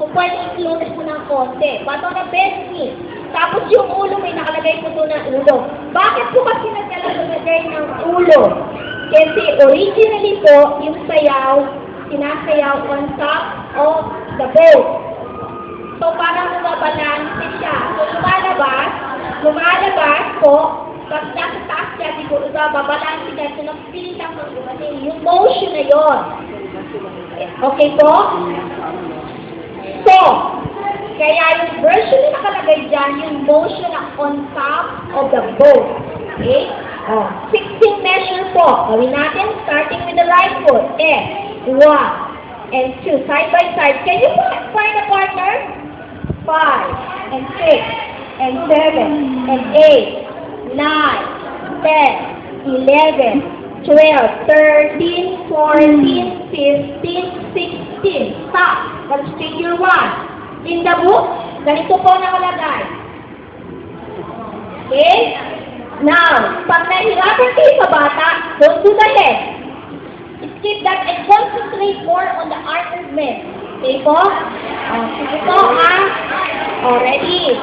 So, pwede i-close mo ng konti. But on the best knee. Tapos yung ulo, may nakalagay po doon ng ulo. Bakit po kasi naglalagay ng ulo? Kasi originally po, yung sayaw, sinasayaw on top of the boat. So, parang bumabalanse siya. So, lumalabas po, pag nasa taas siya, siguro babalanse siya. So, nag-feel siya kasi yung motion na yun. Okay po? So, kaya yung version na nakalagay dyan, yung motion na on top of the boat. Okay? 16 measure po. Gawin natin, starting with the right foot. 1 and 2, side by side. Can you find a partner? 5 and 6 and 7 and 8, 9, 10, 11, 12, 13, 14, 15, 16. Stop. That's figure 1. In the book, ganito po nakalagay. Okay? Now, pag nahirapan kayo sa bata, don't do the head. Skip that and concentrate more on the arm movement. Okay po? Sige po, ha? Ready?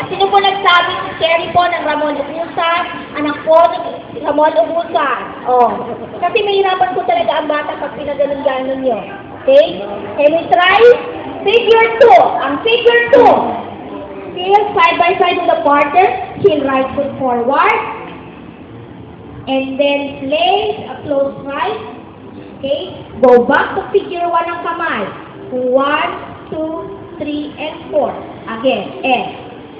Sino po nagsabi si Cherry po ng Ramon Ubusan? Anak po ni Ramon Ubusan. Kasi mahirapan po talaga ang bata pag pinaganon-ganon nyo. Okay? Can we try? Figure 2. Ang figure 2. Heel side by side with the partner. Heel right foot forward. And then place a close right. Okay? Go back to figure 1 ng kamay. 1, 2, 3, and 4. Again. And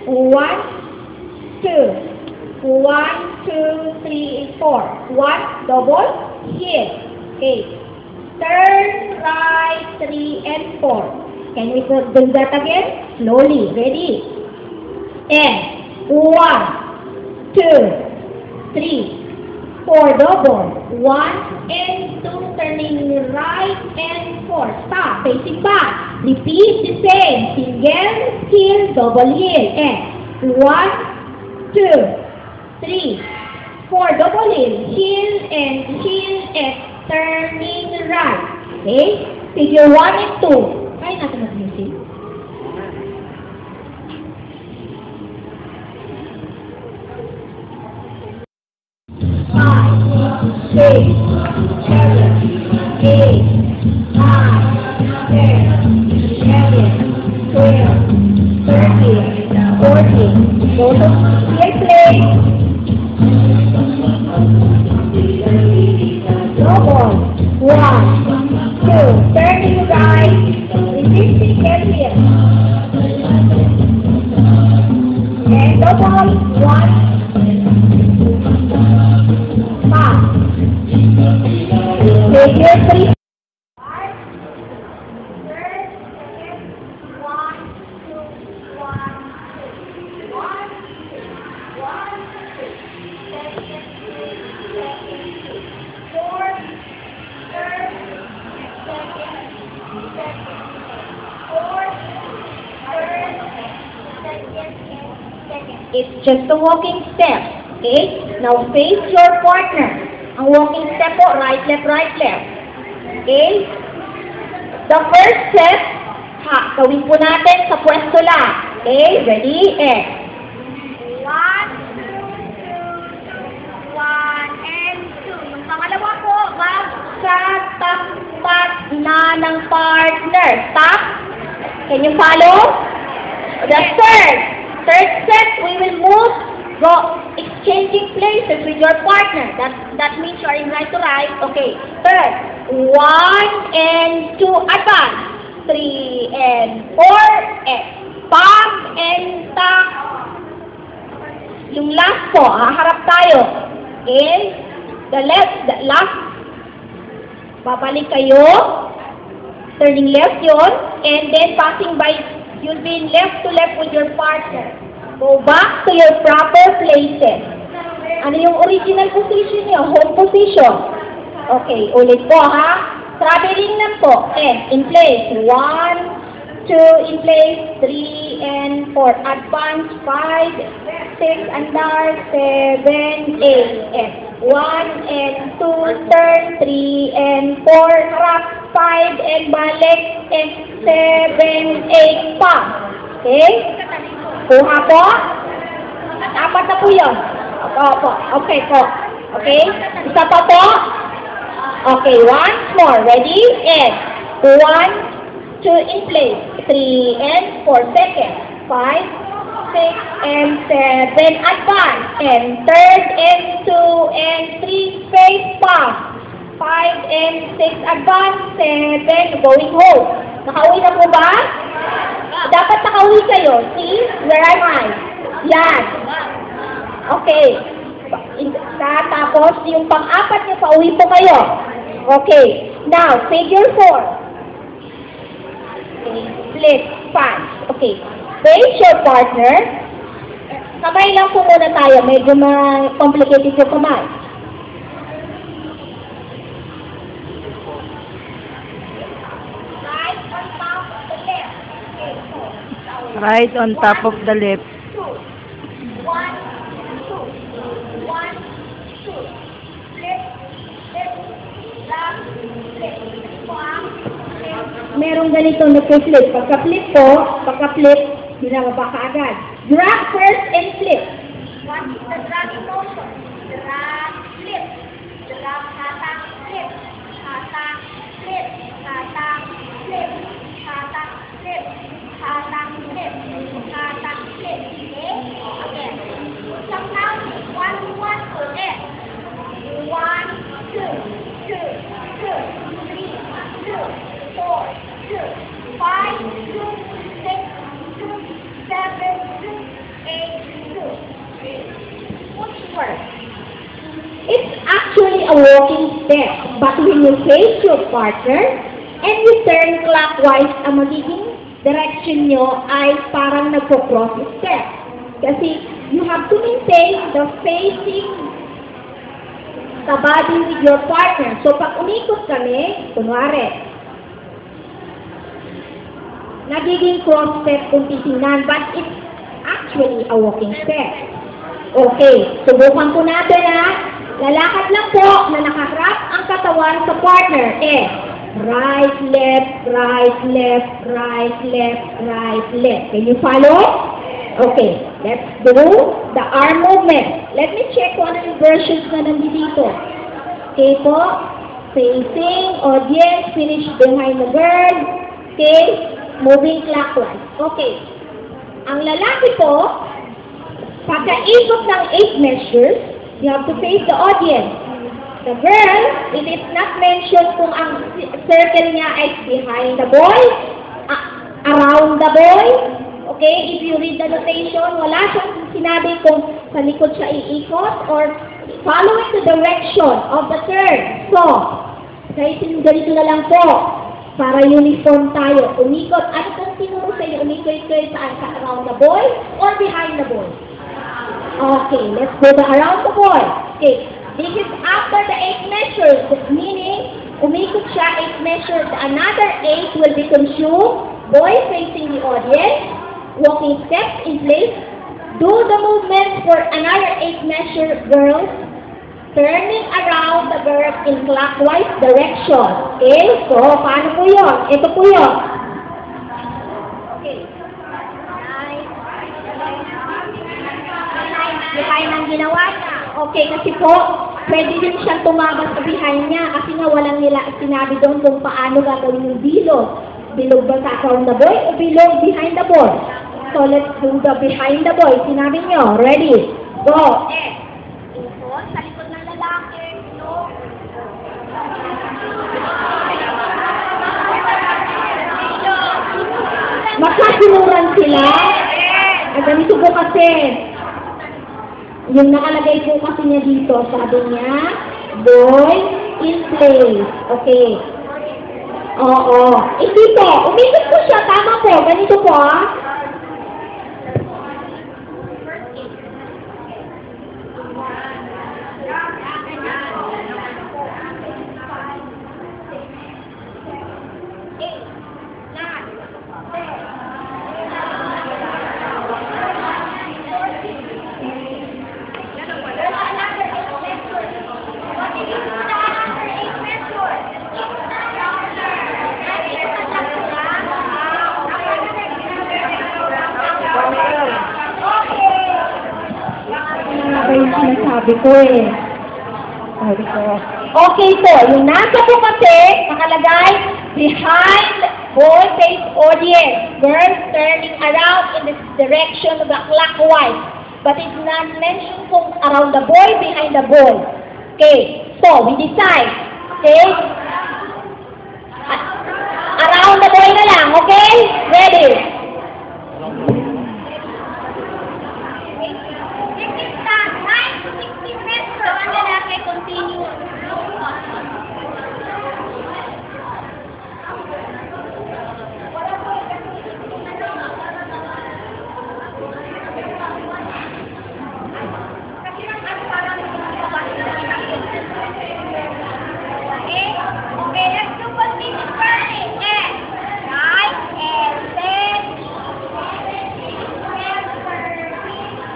1, 2. 1, 2, 3, and 4. 1, double. Heel. Okay. Turn right 3 and 4. Can we do that again? Slowly. Ready? And 1, 2, 3, 4. Double. 1 and 2. Turning right and 4. Stop. Facing back. Repeat the same. Single heel, double heel. And 1, 2, 3, 4. Double heel. Heel and turning right. Okay? Figure 1 and 2. Kaya natin mag-music. Five, 6, 7, 8, 9, 10, 11, 12, 13, 14. Go to clear place. Double. 1, 2, turning right, resisting area. And double. 1, stop. Figure 3. It's just a walking step. Okay? Now face your partner. Ang walking step po, right, left, right, left. Okay? The first step, gawin po natin sa pwesto lang. Okay? Ready? And 1, 2, 1, and 2. Yung pangalawa po, magkatapat na ng partner. Stop. Can you follow? The third step, we will move, go exchanging places with your partner. That means you are in right to right. Okay. Third, 1 and 2, advance. 3 and 4, and pump and tap. Yung last po, haharap tayo. Okay? The last, babalik kayo. Turning left yun. And then passing by, you'll be left to left with your partner. Go back to your proper places. Ano yung original position nyo? Home position. Okay, ulit po ha. Traveling lang po. And in place. 1, 2 in place. 3 and 4. Advance. 5, 6, andar. 7, 8. And 1 and 2. Turn. 3 and 4. Harap. 5 and balik. and 7, 8 pa. Okay? Kuha po. Apat na po yun. Opo. Okay po. Okay? Isa pa po. Okay, once more. Ready? And 1, 2 in place. 3 and 4 seconds. 5, 6 and 7 advance. And third and 2 and 3 space pa. 5 and 6 advance. 7 going home. Nakauwi na po ba? Dapat nakauwi kayo. See? Where am I? Yan. Okay. Tapos, yung pang-apat niyo, pauwi po kayo. Okay. Now, figure 4. Okay. Split. 5. Okay. Face your partner. Kamay lang po muna tayo. Medyo ma-complicated yung kamay. Right on top of the lip. Merong ganito na flip. Pagka-flip po, binababa ka agad. Drag first and flip. What is the dragging motion? Drag, flip. Drag, hatak, flip. Hatak, flip. Hatak, flip. Hatak, flip. Hatak, flip. Hatak, flip. Okay? Again. Some now, 1, 1, okay. 1, 2, 2, 2, 3, 2, 4, 2, 5, 2, 6, 2, 7, 2, 8, 2. Which works? It's actually a walking step, but when you face your partner and you turn clockwise, ang magiging direction nyo ay parang nagpo-cross step. Kasi you have to maintain the facing the body with your partner. So pag umikot kami, kunwari, nagiging cross step kung titingnan, but it's actually a walking step. Okay, subukan po natin ha. Lalakad lang po na nakaharap ang katawan sa partner. Right, left, right, left, right, left, right, left. Can you follow? Okay, let's do the arm movement. Let me check kung ano yung versions na nandito. Okay po, facing, audience, finish behind the girl. Okay, moving clockwise. Okay. Ang lalaki po, pagkaikot ng 8 measures, you have to face the audience. The girl, it is not mentioned kung ang circle niya ay behind the boy, around the boy. Okay, if you read the notation, wala siyang sinabi kung sa likod siya iikot or following the direction of the turn. So, kahit ganito na lang po. Para uniform tayo. Umikot. Ano kung tinuro sa iyo? Umikot kayo saan? Sa around the boy or behind the boy? Okay, let's go around the boy. Okay, this is after the 8 measures. Meaning, umikot siya 8 measures. Another 8 will be consumed. Boy facing the audience. Walking steps in place. Do the movement for another 8 measure, girls. Turning around the girl in clockwise direction. Okay? So, paano po yun? Ito po yun. Okay. Behind ang ginawa niya. Okay, kasi po, pwede din siyang tumabas sa behind niya kasi nga walang nila sinabi doon kung paano gagawin yung bilog. Bilog ba sa around the boy o bilog behind the boy? So, let's do the behind the boy. Sinabi niyo. Ready? Go. Sa likod ng lalaki, no? Magkasinuran sila? Ay, ganito po kasi. Yung nakalagay po kasi niya dito, sabi niya, boy in place. Okay. Oo. Hindi po. Umikot po siya. Tama po. Ganito po, sabi ko eh. Sabi ko. Okay, so, yung nasa po kasi, nakalagay, behind boy face audience. Girls turning around in the direction of the clockwise. But it's not mentioned kung around the boy, behind the boy. Okay, so, we decide. Okay? Around the boy na lang, okay? Ready? Continue. Okay, let's do continue burning. And 9 and 10,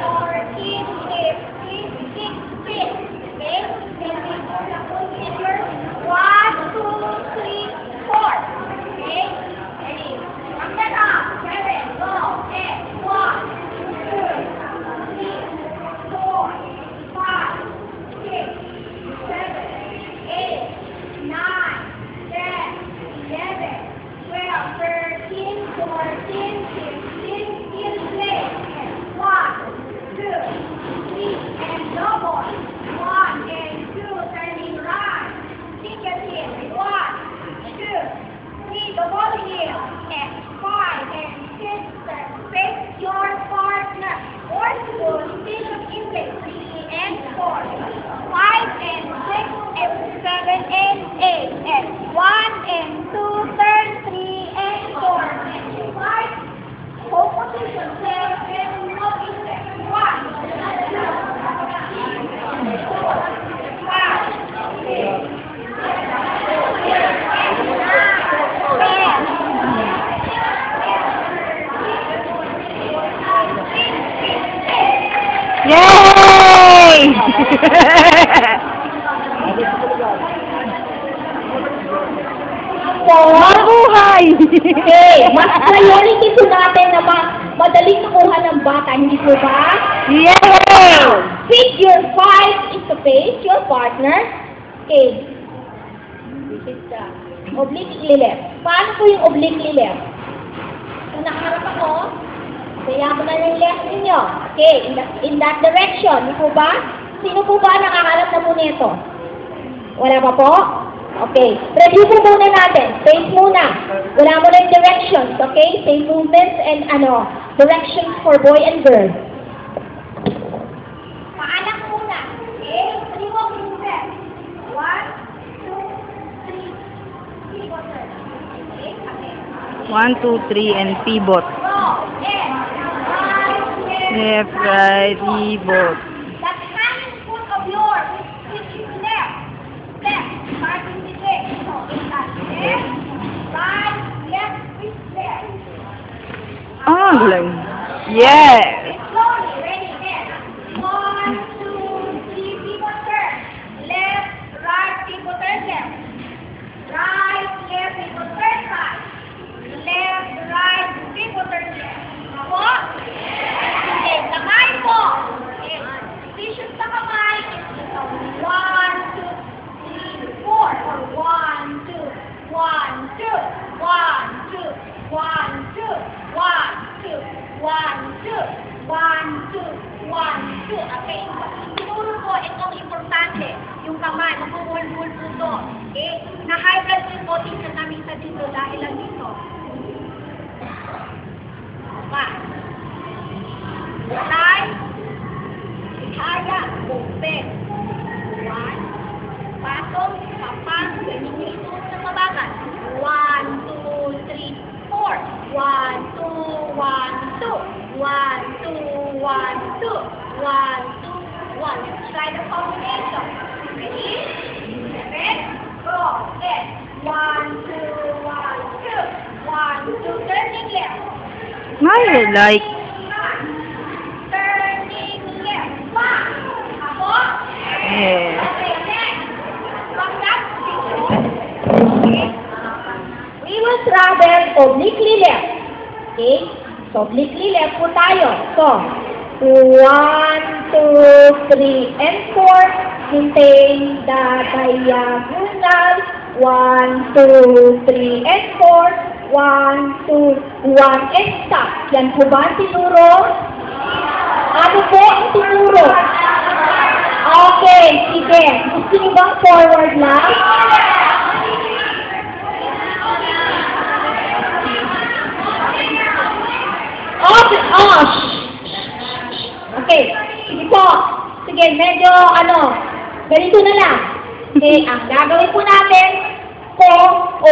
14, 15, 16. Okay? One, two, three, four. Okay? Ready? Count that up. 7, go. And 1, 2, 3, 4, 5, 6, 7, 8, 9, 10, 11, 12, 13, 14, 15, 16. 1, 2, 3, and double. 1 and 2, turning right. Single heel. 1, 2, 3, double heel. And 5 and 6, face your partner. Or position in place. 3 and 4. 5 and 6 and 7 and 8. And 1 and 2, turn 3 and 4. And 5, hold position. 7 and Yay! Mabuhay! Okay, mas priority po natin na madaling makuha ng bata, hindi po ba? Yay! Pick your 5 is to face your partner. Okay. This is the obliquely left. Paano po yung obliquely left? Kung nakaharap ako, kaya ko na yung left ninyo. Okay, in that direction. Hindi po ba? Sino po ba nakaharap na po nito? Wala pa po? Okay. Review po muna natin. Face muna. Wala mo na yung directions. Okay? Same movements and directions for boy and girl. Paanak muna. Okay? 3 walking steps. 1, 2, 3. Pivot. Okay? Okay. 1, 2, 3, and pivot. Go. Left, right, pivot. That hand foot of yours, which is left. Left. Starting with left. So, it's that left, right, left, with left. Ah, galing. Yes! Slowly, ready, then. 1, 2, 3, pivot turn. Left, right, pivot turn left. Right, left, pivot turn right. Left, right, pivot turn left. Ako? Okay, kamay po. Okay, position sa kamay is 1, 2, 3, 4. Or 1, 2, 1, 2, 1, 2, 1, 2, 1, 2, 1, 2, 1, 2, 1, 2, 1, 2. Okay, siguro po itong importante, yung kamay, magpuhul-hul po ito. Okay, na-high blood yung body na namin sa dito dahil lang dito. Pa. Right. Kaya, open. 1. Pasok, papasok, ganito sa mabagal. 1, 2, 3, 4. 1, 2, 1, 2. 1, 2, 1, 2. 1, 2, 1, 2. Try the combination. Ready? Seven. Go. Yes. 1, 2, 1, 2. 1, 2. Turning left. I like. Turning left. Back. Ako? Yes. Okay, next. From that position, okay, we will travel obliquely left. Okay? So, obliquely left po tayo. So, 1, 2, 3, and 4. Maintain the diagonal. 1, 2, 3, and 4. 1, 2, 1, and stop. Yan po ba ang tinuro? Ano po ang tinuro? Okay, sige. Gusto niyo bang forward lang? Okay, sige po. Sige, medyo ganito na lang. Okay, ang gagawin po natin,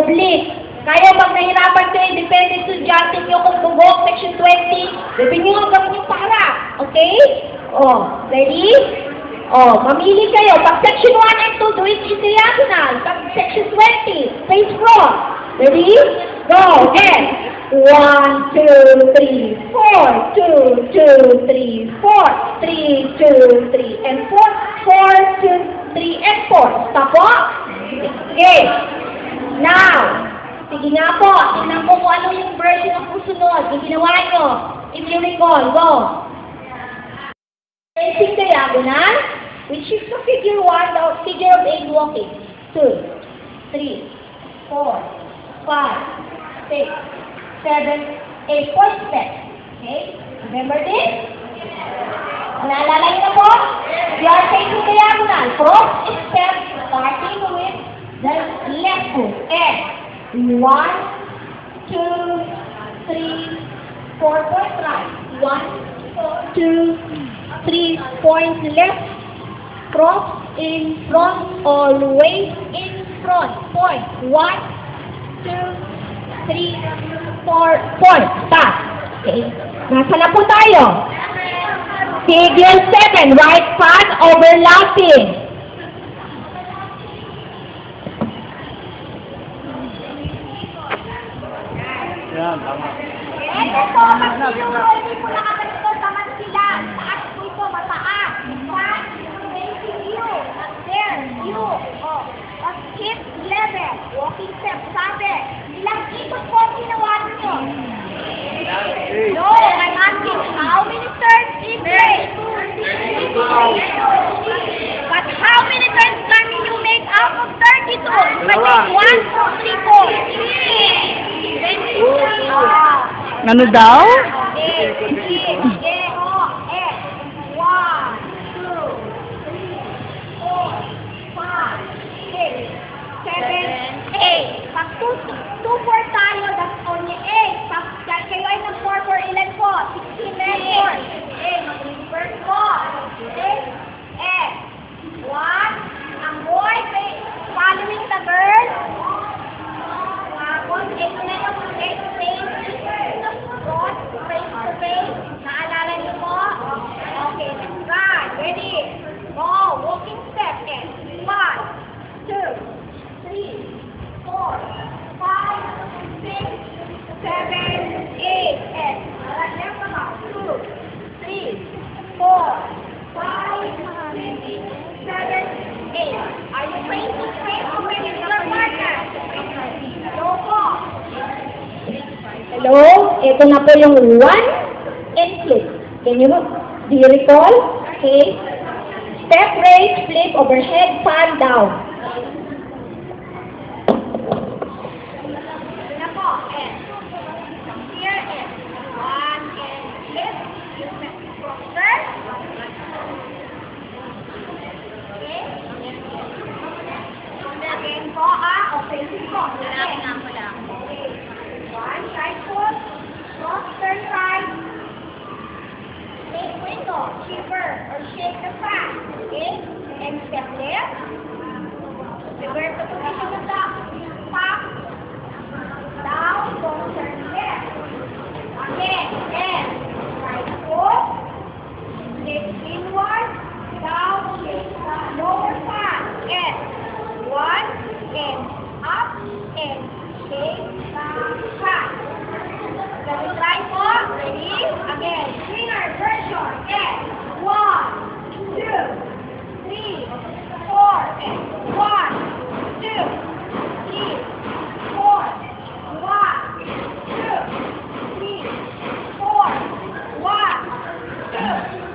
oblique. Kayo, pag nahirapan kayo, depende estudyante nyo kung bubok, section 20, sabi nyo ang gawin yung para. Okay? Ready? Mamili kayo. Pag section 1 and 2, do it in diagonal. Pag section 20, face front. Ready? Go. Again. 1, 2, 3, 4. 2, 2, 3, 4. 3, 2, 3, and 4. 4, 2, 3, and 4. Stop po. Okay. Now, sige nga po. Tingnan po kung ano yung version ng susunod. Yung ginawa nyo. If you recall, go. Facing diagonal, which is the figure 1, the figure of 8 walking. 2, 3, 4, 5, 6, 7, 8. 4 steps. Okay? Remember this? Naalala nyo na po? You are facing diagonal. First step, starting with the left foot. And 1, 2, 3, 4 points right. 1, 2, 3 points left. Cross in front, always in front. Point. 1, 2, 3, 4 points. Stop. Okay. Nasa na po tayo? Figure 7. Right hand overlapping. Yan, tama. Ito po, mag-sinuro, hindi po nakaganito naman sila. Taas po ito, mataas. One, facing you. Up there, you. Hip level. Walking step, sabi. Ilang ikot po ang ginawa niyo? No, I'm asking, how many turns in place? But how many turns can you make out of 32? But 1, 2, 3, 4. Ano daw? Pag 2, 4 tayo, that's only 8. Pag kayo ay ng 4, 4 ilan po? 16 and 4. First po. 1. Ang boy, following the girl. Tapos, 8 na yung 8 face. Face to face. Naalala niyo po? Okay, let's try. Ready? Go. Walking step. 1, 2, 3, 4, 5, 6, 7, 8, and left about 2, 3, 4, 5, 6, 7, 8. Are you ready to train with your partner? Hello po. Hello? Ito na po yung 1 and flip. Do you recall? Okay. Step, raise, flip, overhead, fan, down. One side foot, cross turn right, make window, shiver, or shake the fan, okay? And step left, reverse the position of the pop, down, don't turn left. Again, and right foot, lift inward, down, shake the lower fan, and 1, and up, and shake the fan. Can we try po? Ready? Again, swinger version. And 1, 2, 3, 4, and 1, 2, 3, 4, 1, 2, 3, 4, 1, 2,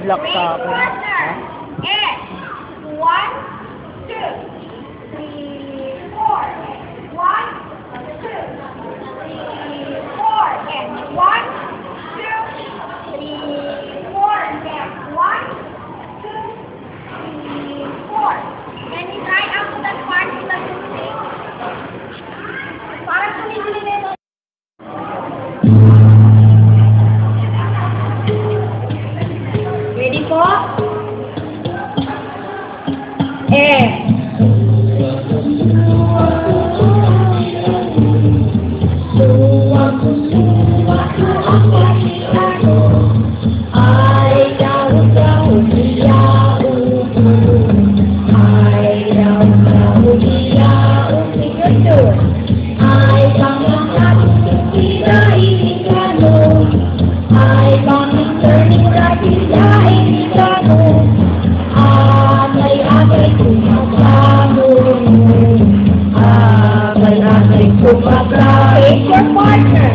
block Three sa akin. partner. And 1, 2, 3, 4. 1, 2, 3, 4. And 1, 2, 3, 4. And 1, 2, 3, 4. Can you try out that part with the music? Parang tumigil na ito. Ready po? Face your partner.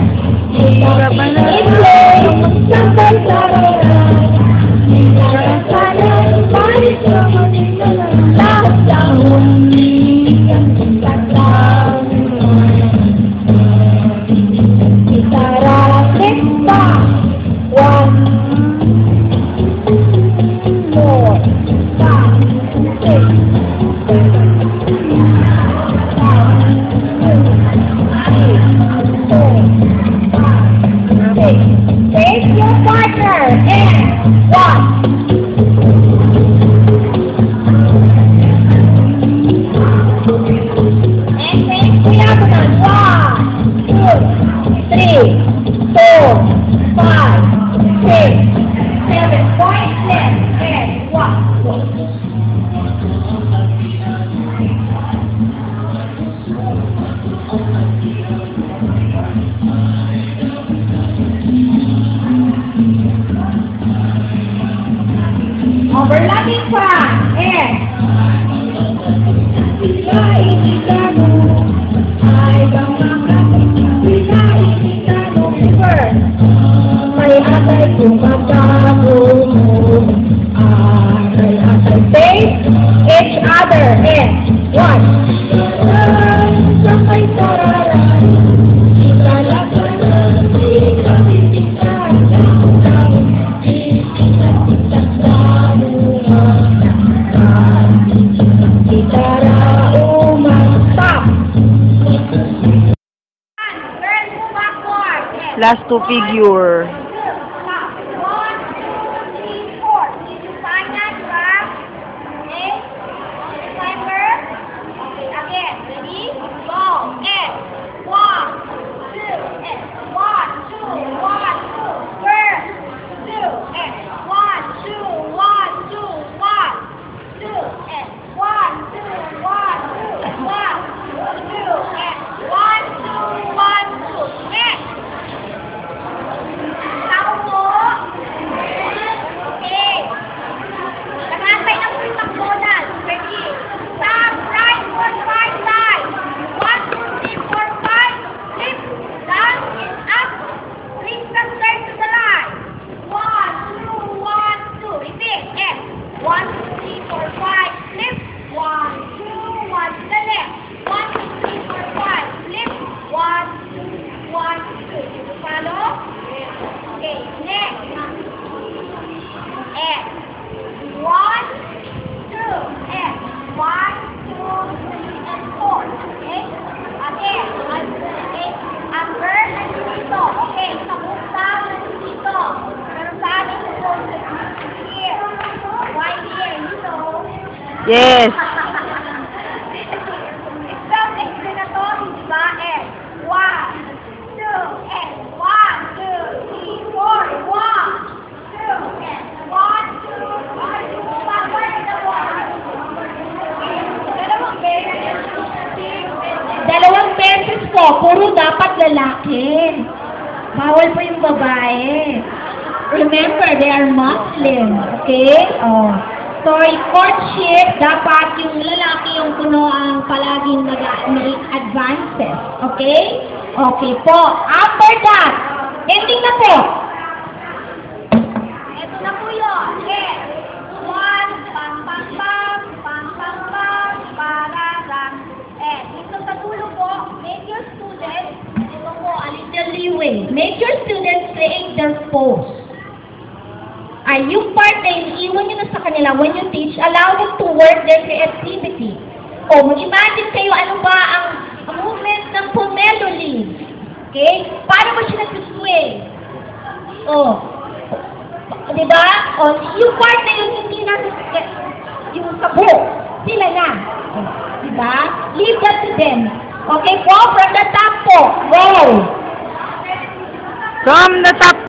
Face your partner and 1. And face the other one. 1, 2, 3, 4, 5, 6, 7. Point left and 1. Overlapping front and face each other and 1. Last two figure. Yes. Dalawang beses po, puro dapat lalaki. Bawal po yung babae. Remember, they are Muslim. Okay? Oh. So, in courtship, dapat yung lalaki yung puno ang palaging mag-make advances. Okay? Okay po. After that, ending na po. Ito na po yun. Okay. pose. Ay, yung part na yun, iwan nyo na sa kanila. When you teach, allow them to work their creativity. O, mag-imagine kayo ano ba ang movement ng pomelo leaf. Okay? Paano ba siya nag-sway? O, diba? O, yung part na yun, hindi na yung sabo. Sila na. O, diba? Leave that to them. Okay po? From the top po. Go! From the top